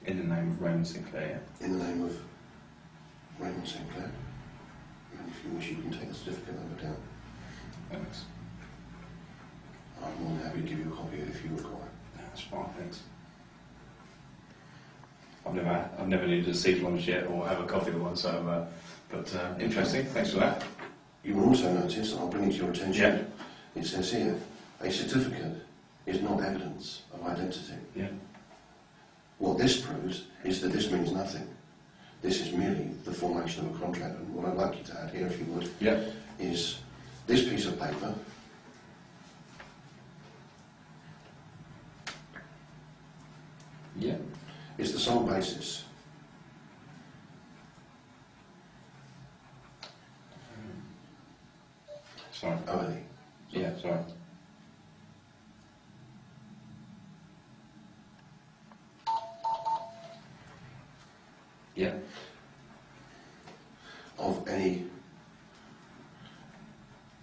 In the name of Raymond Sinclair, yeah. In the name of Raymond Sinclair. And if you wish, you can take the certificate number down. Thanks. I'm more than happy to give you a copy of it if you require. That's fine, thanks. I've never needed to see one yet or have a copy of one, so but interesting. Thanks for that. You will also notice, I'll bring it to your attention. Yeah. It says here, a certificate is not evidence of identity. Yeah. What this proves is that this means nothing. This is merely the formation of a contract. And what I'd like you to add here, if you would, Yeah. is this piece of paper. Yeah. Is the sole basis. Sorry. Only. Yeah, sorry. Yeah. Of any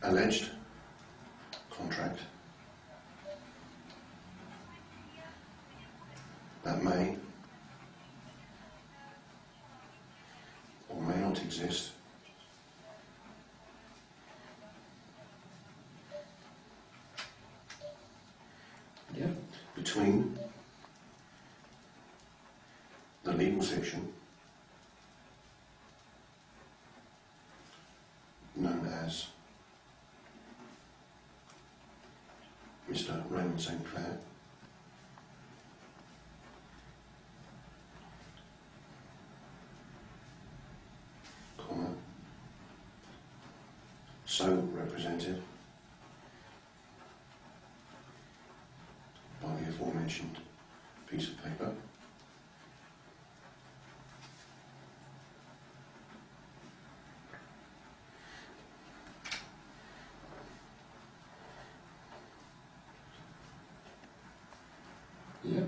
alleged contract that may or may not exist Yeah. between the legal fiction known as Mr. Raymond Sinclair comma, so represented by the aforementioned piece of paper, Yeah.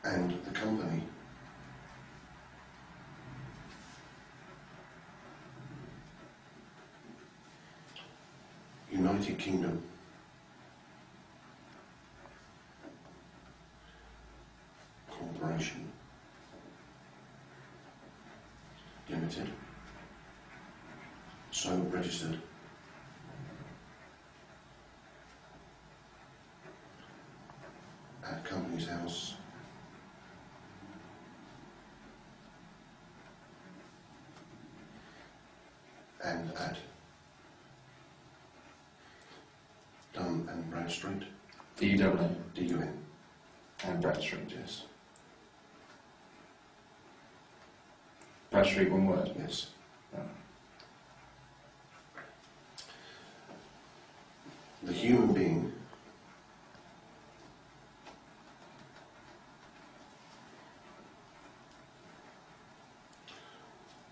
and the company United Kingdom Corporation Limited, so registered at Company's House, and at Dun and Bradstreet, D-double-N. D-U-N, And Bradstreet. yes, Bradstreet, one word. yes. Oh. The human being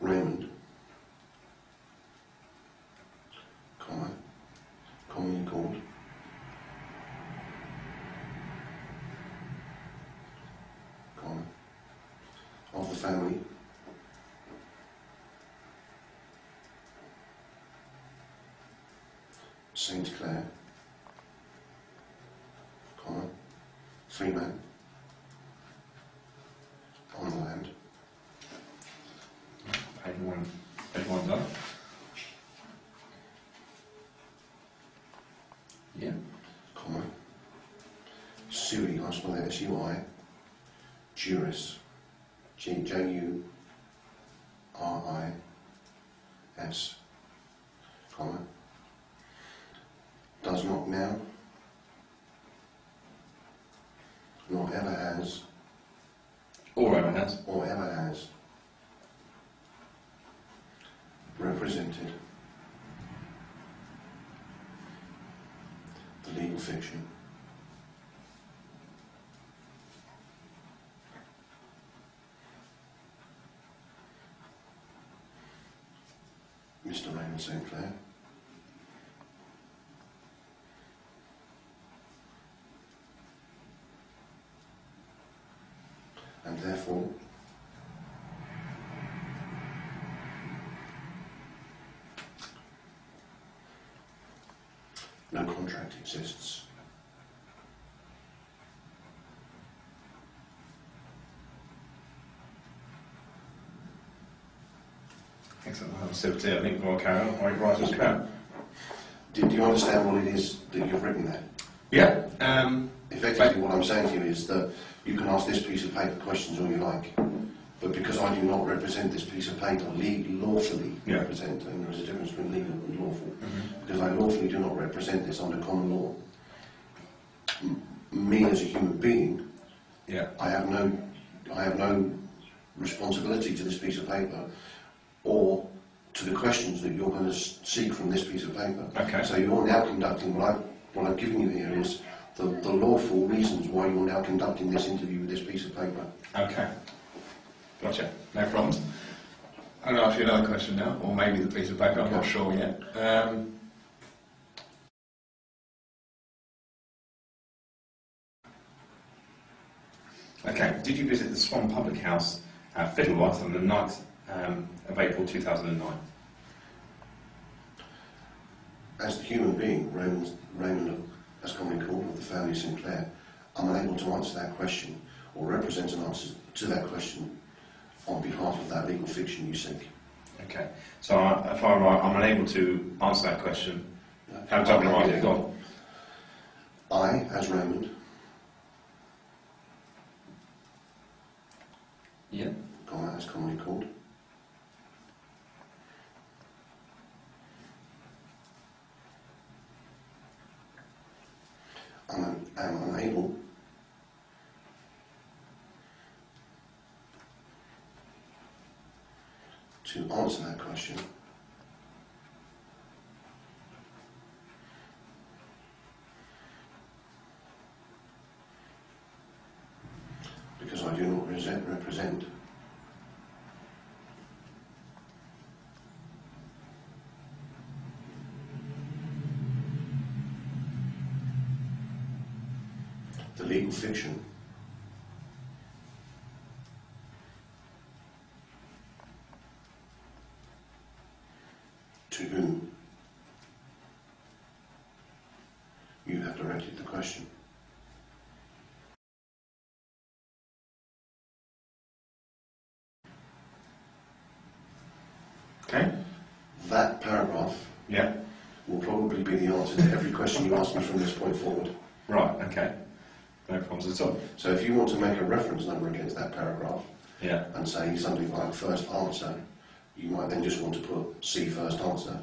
Raymond, comma, commonly called comma, of the family St. Clair, comma, Freeman, on the land, Page one done. Yeah. comma, Sui, I spell it S-U-I, Juris, J-U-R-I-S, comma, does not now, nor ever has, Or ever has. or ever has, represented the legal fiction Mr. Raymond Sinclair, and therefore no contract exists. Excellent. I'll sip tea. I think we'll carry on. Right, just carry on. Do you understand what it is that you've written there? Yeah. Effectively, what I'm saying to you is that you can ask this piece of paper questions all you like, but because I do not represent this piece of paper, lawfully represent, and there is a difference between legal and lawful, because I lawfully do not represent this under common law. Me as a human being, I have no responsibility to this piece of paper or to the questions that you're going to seek from this piece of paper. Okay. So you're now conducting what I've given you here is the lawful reasons why you're now conducting this interview with this piece of paper. Okay. Gotcha. No problems. I'm going to ask you another question now, or maybe the piece of paper, I'm not sure yet. Okay, did you visit the Swan Public House at Fiddleworth on the 9th of April 2009? As the human being, Raymond, as commonly called, of the family Sinclair, I'm unable to answer that question or represent an answer to that question on behalf of that legal fiction you seek. Okay, so if I'm unable to answer that question, how do I write it? Go on. I, as Raymond, as commonly called, am unable to answer that question because I do not represent the legal fiction to whom you have directed the question. Okay. That paragraph will probably be the answer to every question you ask me from this point forward. Right, okay. No problems at all. So if you want to make a reference number against that paragraph and say something like first answer, you might then just want to put C first answer.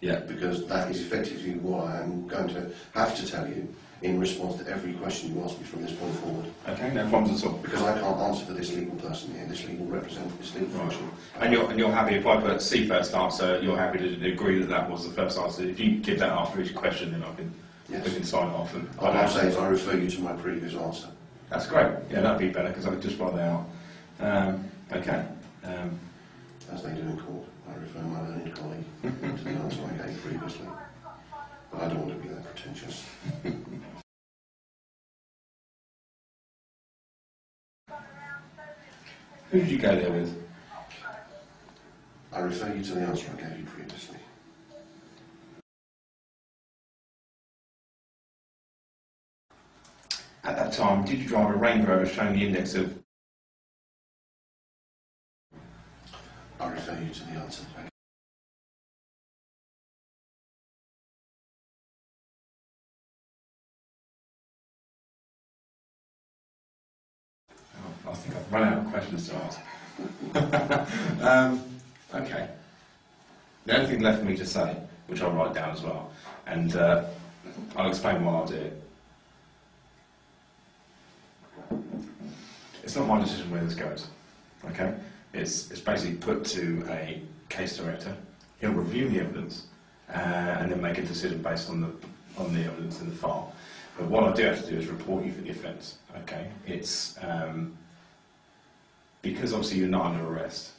Yeah. Because that is effectively what I am going to have to tell you in response to every question you ask me from this point forward. Okay, no problems at all. Because I can't answer for this legal person here, this legal representative, this legal function. And you're happy, if I put C first answer, you're happy to agree that that was the first answer? If you give that after each question, then we can sign off. And what I'll say is I refer you to my previous answer. That's great. Yeah, that'd be better, because I could just write that out. Okay. As they do in court, I refer my learned colleague to the answer I gave previously. But I don't want to be that pretentious. Who did you go there with? I refer you to the answer I gave you previously. At that time, did you drive a Range Rover showing the index of... I refer you to the answer I gave. I think I've run out of questions to ask. Okay. The only thing left for me to say, which I'll write down as well, and I'll explain why I'll do it. It's not my decision where this goes. Okay? It's basically put to a case director. He'll review the evidence and then make a decision based on the evidence in the file. But what I do have to do is report you for the offence. Okay? It's because obviously you're not under arrest.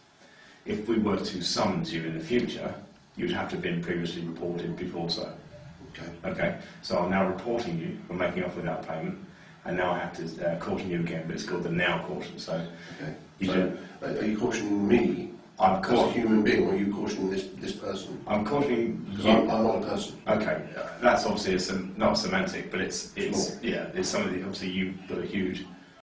If we were to summons you in the future, you'd have to have been previously reported before so. Okay. So I'm now reporting you for making off without payment, and now I have to caution you again, but it's called the now caution. So, are you cautioning me as a human being, or are you cautioning this person? I'm cautioning because you. I'm not a person. Okay, that's obviously not semantic, but it's something that obviously you've got a huge